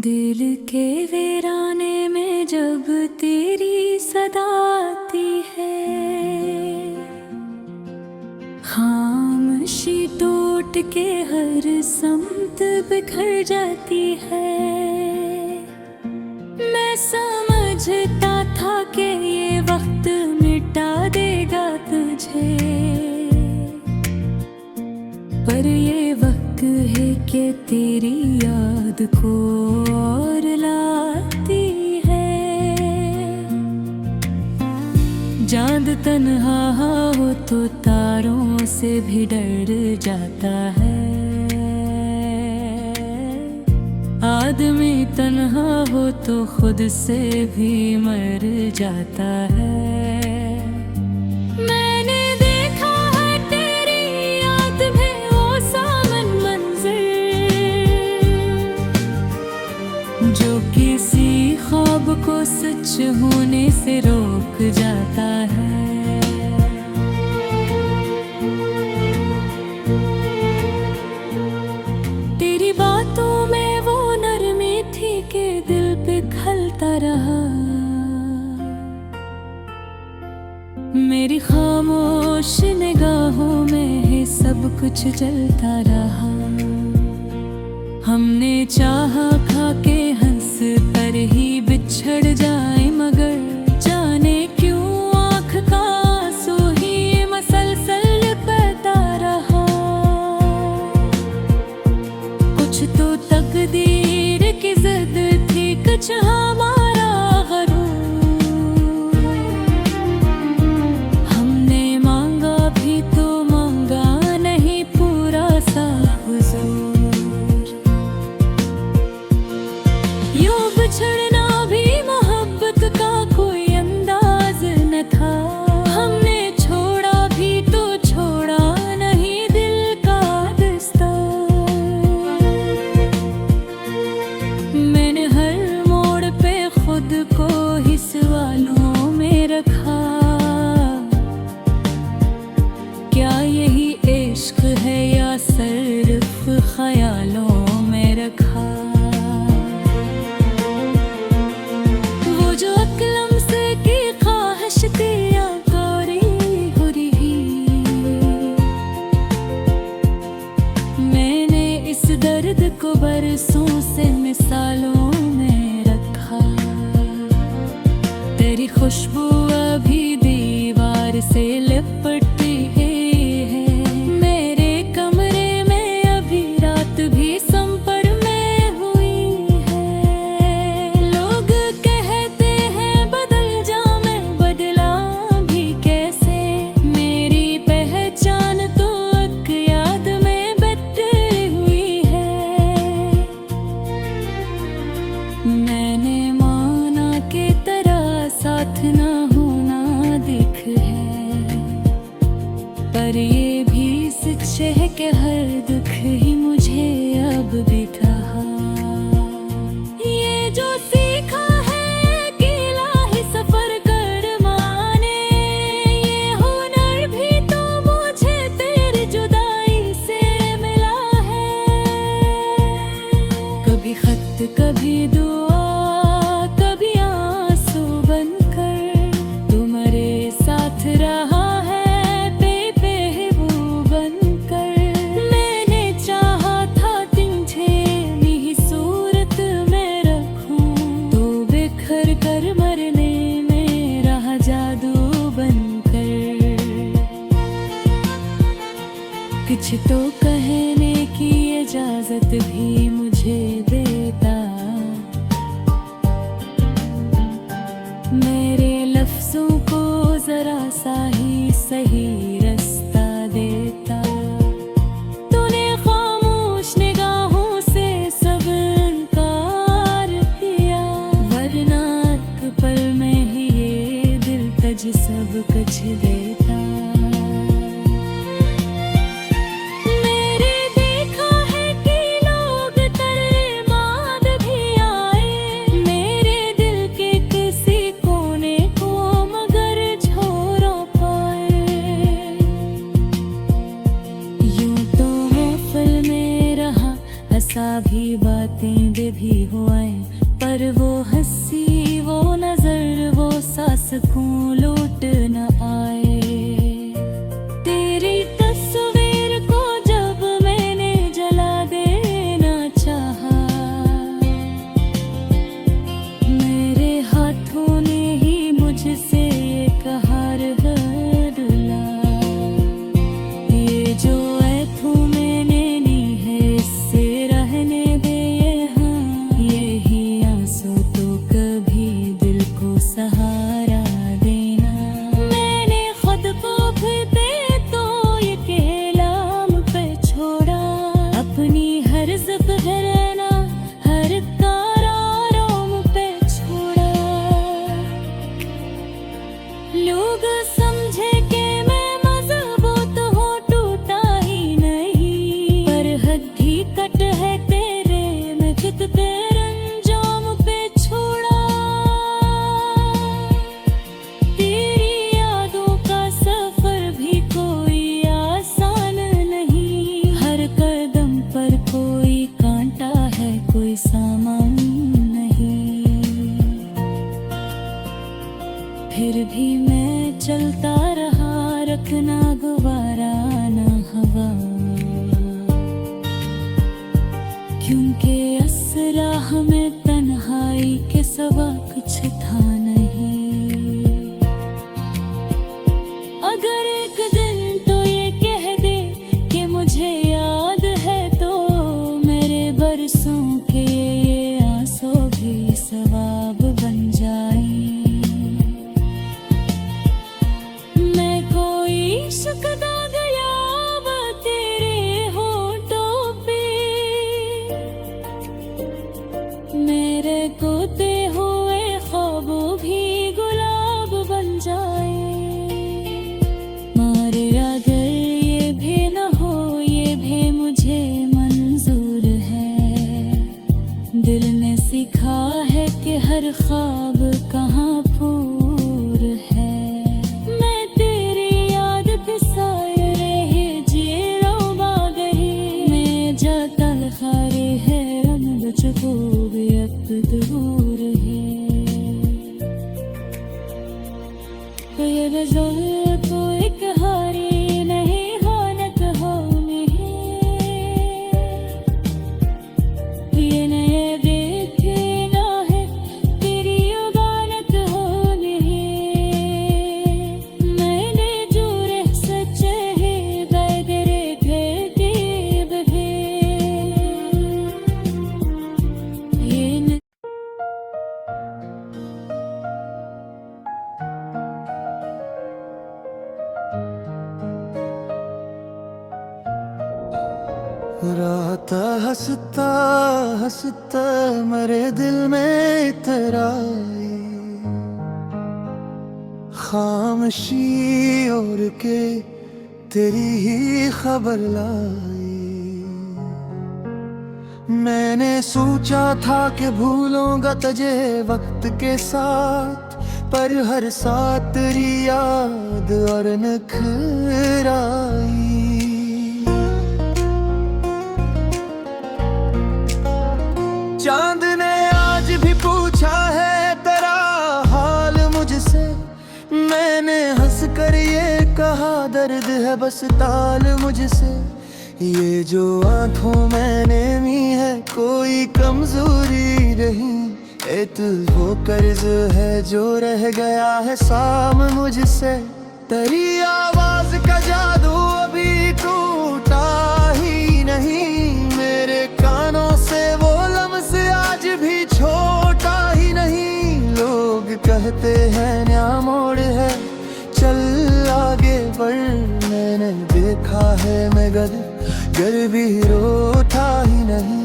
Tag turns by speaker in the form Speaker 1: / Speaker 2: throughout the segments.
Speaker 1: दिल के वीराने में जब तेरी सदा आती है, खामोशी टूट के हर समत बिखर जाती है। मैं समझता था कि ये वक्त मिटा देगा तुझे, पर ये वक्त है कि तेरी याद को और लाती है। चांद तन्हा हो तो तारों से भी डर जाता है, आदमी तन्हा हो तो खुद से भी मर जाता है। जो किसी ख्वाब को सच होने से रोक जाता है। तेरी बातों में वो नरमी थी कि दिल पे खलता रहा, मेरी खामोश निगाहों में सब कुछ चलता रहा। हमने चाहा खा के हंस कर ही बिछड़ जाए, मगर जाने क्यों आँख का आंसू ही मसलसल बहता रहा। कुछ तो तकदीर की जिद थी, कुछ हमारा गरूर। हमने मांगा भी तो मांगा नहीं पूरा सा हुजूर। बिछड़ना भी मोहब्बत का कोई अंदाज न था। हमने छोड़ा भी तो छोड़ा नहीं दिल का दस्तार। मैंने हर मोड़ पे खुद को ही सवालों में रखा, क्या यही इश्क है या सिर्फ ख्यालों में रखा। मैंने इस दर्द को बरसों से मिसालों में रखा। तेरी खुशबू अभी दीवार से लिपटी है, मेरे कमरे में अभी रात भी संपर में हुई है। लोग कहते हैं बदल जा, मैं बदला भी कैसे। मेरी पहचान तो एक याद में बदली हुई है। मैंने माना कि तेरा साथ ना होना दिख है, पर ये भी सच है कि हर दुख ही मुझे अब भी कहा। ये जो सीखा है अकेला ही सफर कर माने, ये हुनर भी तो मुझे तेरी जुदाई से मिला है। कभी खत कभी दुआ कभी आंसू बनकर तुम्हारे साथ रहा है, बेबेहू बनकर। मैंने चाहा था तुझे नहीं सूरत में रखूं, तो बिखर कर मरने में रहा जादू बनकर। कुछ तो कहने की इजाजत भी मुझे देता, सकूं लौट न आए। तेरी तस्वीर को जब मैंने जला देना चाहा, मेरे हाथों ने ही मुझसे एक हार बदला। ये जो ऐठूं मैंने ली है इससे रहने दे यहाँ, यही आंसू तो कभी दिल को सहारा देना। मैंने खुद को फिरते तो ये कहलाम पे छोड़ा, अपनी हर ज़िफ़्फ़रना हर करारों पे छोड़ा। लोग समझे कि मैं मज़बूत हूँ, टूटा ही नहीं, पर हड्डी कट है तेरे मैं खुद तेरे अंजाम पे छोड़ा। तेरी यादों का सफर भी कोई आसान नहीं, हर कदम पर कोई कांटा है कोई सामान नहीं। फिर भी मैं चलता रहा, रखना गवारा ना हवा, क्योंकि इस राह में तन्हाई के सिवा कुछ था नहीं। अगर एक दिन तो ये कह दे कि मुझे याद है, तो मेरे बरसों के ये आंसू भी सवाब बन जाए। मैं कोई शुक्दा गया अब तेरे होठों पे, मेरे खोते हुए ख्वाबों भी गुलाब बन जाए। मारे अगर ये भी न हो, ये भी मुझे मंजूर है। दिल ने सीखा है कि हर ख्वाब कहाँ पूर है। मैं तेरी याद पे साए रहे जी रोबा गई, मैं जातल खारे है रंग बचको भी अब दूर है। तो ये नज़र तो एक हारी नहीं हानत हो नहीं, ये नए देखे ना है तेरी उगानत हो नहीं। मैंने जूरे सच्चे ही बैगरे फेंके बहे, ये न
Speaker 2: रात हंसता हंसता मेरे दिल में इतराई, खामोशी ओढ़ के तेरी ही खबर लाई। मैंने सोचा था कि भूलूंगा तुझे वक्त के साथ, पर हर साथ तेरी याद और नखराई। चांद ने आज भी पूछा है तेरा हाल मुझसे, मैंने हंस कर ये कहा दर्द है बस ताल मुझसे। ये जो आंखों मैंने मी है कोई कमजोरी नहीं, ए तू वो कर्ज है जो रह गया है साम मुझसे। तेरी आवाज का जादू अभी टूटा ही नहीं, मेरे कानों से वो लम्स आज भी छोटा ही नहीं। लोग कहते हैं न्या मोड़ है चल आगे बढ़, मैंने देखा है मैं गर भी रोता ही नहीं।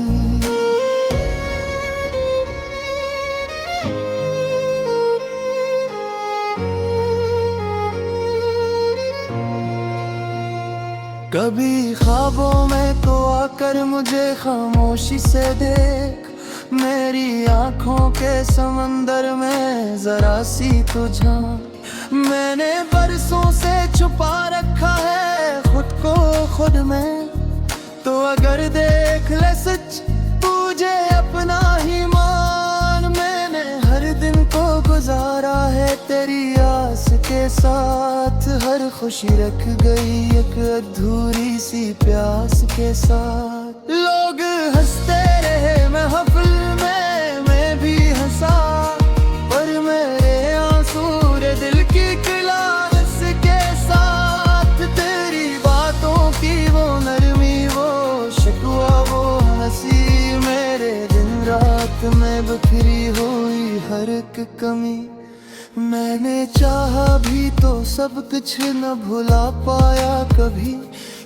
Speaker 2: कभी ख्वाबों में तो आकर मुझे खामोशी से देख, मेरी आंखों के समंदर में जरा सी तुझा। मैंने बरसों से छुपा रखा है खुद को खुद में, तो अगर देख ले सच तुझे अपना ही मान। मैंने हर दिन को गुजारा है तेरी अपने साथ हर खुशी रख गई एक अधूरी सी प्यास के साथ। लोग हंसते रहे महफिल में, मैं भी हंसा, पर मेरे आंसू रे दिल की क्लास के साथ। तेरी बातों की वो नरमी, वो शिकवा, वो हंसी, मेरे दिन रात में बिखरी हुई हर एक कमी। मैंने चाहा भी तो सब कुछ न भुला पाया कभी,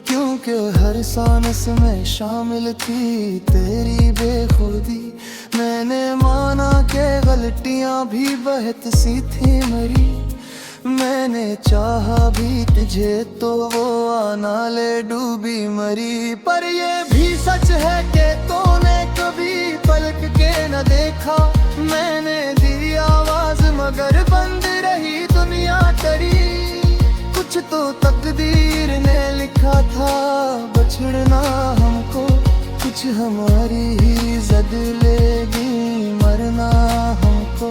Speaker 2: क्योंकि हर सांस में शामिल थी तेरी बेखुदी। मैंने माना कि गलतियां भी बहुत सी थी मेरी, मैंने चाहा भी तुझे तो वो आना ले डूबी मरी। पर ये भी सच है कि तूने कभी पलक के न देखा, मैंने दी आवाज मगर बंद रही दुनिया डरी। कुछ तो तकदीर ने लिखा था बछड़ना हमको, कुछ हमारी ही जद लेगी मरना हमको।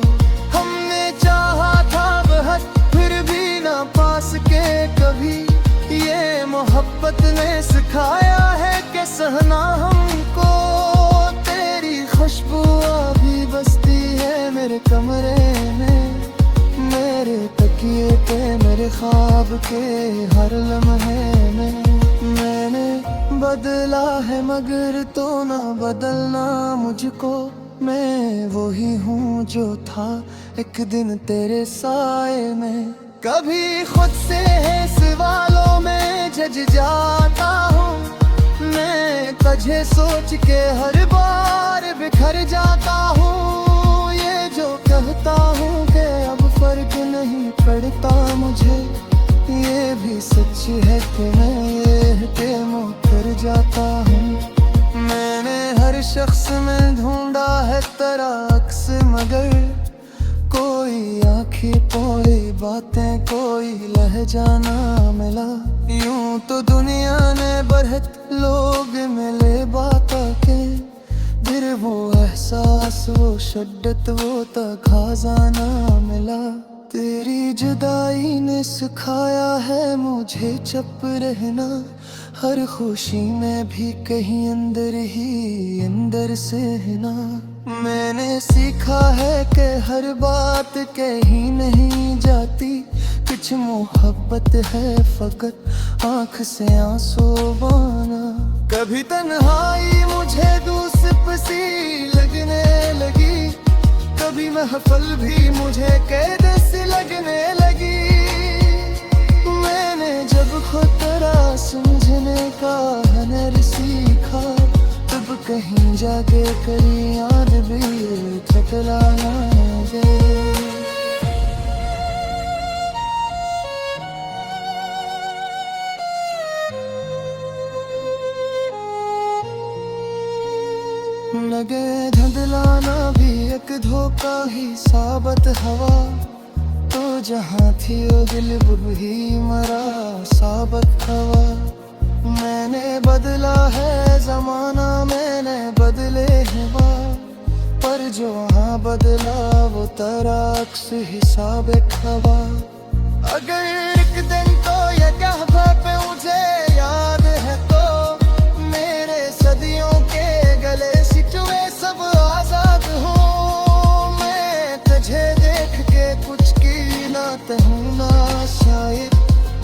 Speaker 2: हमने चाहा था बहुत फिर भी ना पास के कभी, ये मोहब्बत ने सिखाया है कि सहना हमको। तेरी खुशबू अभी बसती है मेरे कमरे में, मेरे तकिए पे मेरे ख्वाब के हर लम्हे में। मैंने बदला है मगर तो ना बदलना मुझको, मैं वही हूँ जो था एक दिन तेरे साए में। कभी खुद से है सवालों में झज जाता हूँ मैं, तुझे सोच के हर बार बिखर जाता हूँ। ये जो कहता हूँ कि अब फर्क नहीं पड़ता मुझे, ये भी सच है कि मैं ये के मुकर जाता हूँ। मैंने हर शख्स में ढूंढा है तेरा अक्स, मगर कोई आँखें पोड़ी बातें कोई लहजा ना मिला। यूं तो दुनिया ने बहुत लोग मिले बात के, फिर वो एहसास वो शिद्दत वो तकाज़ा ना मिला। तेरी जुदाई ने सिखाया है मुझे चुप रहना, हर खुशी में भी कहीं अंदर ही अंदर सहना। मैंने सीखा है कि हर बात कही नहीं जाती, कुछ मोहब्बत है फकत आँख से आंसू बहाना। कभी तन्हाई मुझे दूसप सी लगने लगी, कभी महफिल भी मुझे कैद सी लगने लगी। मैंने जब खुद तेरा समझने का हुनर सीखा, तब कहीं जाके करी याद भी चकराना दे। लगे धुंधलाना भी एक धोखा ही साबत हवा, तो जहाँ थी वो दिल भी मरा साबत हवा। मैंने बदला है जमाना, मैंने बदले हवा, पर जो वहाँ बदला वो तेरा अक्स हिसाब हवा। अगर एक दिन तो ये कहवा पे मुझे याद है तो, मेरे सदियों के गले सिचुए सब आजाद हो। मैं तुझे देख के कुछ की ना कहूँ ना शायद,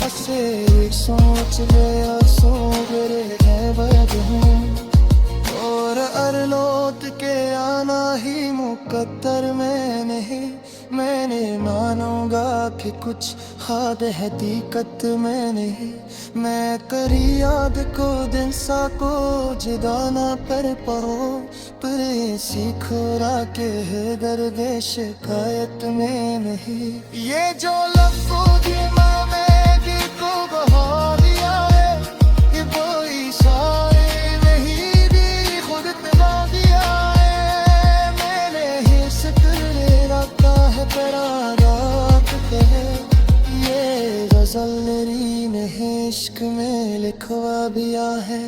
Speaker 2: ऐसे सोच गया सो मेरे है बद हूँ। और अरलोट के आना ही मुकद्दर में नहीं, मैंने मानूंगा कि कुछ हाद है दिक्कत में नहीं। मैं करी याद को दिन सा को जुदा ना कर पाऊँ, पर ये सीखो के है दर्द शिकायत में नहीं। ये जो लफ्ज़ों की मैंने दिल को बहा दिया है, ये कोई शायर नहीं भी खुद पिला दिया है। मैंने ही शुक्र रखा है तेरा रात के, ये गज़ल मेरी ने इश्क में लिखवा दिया है।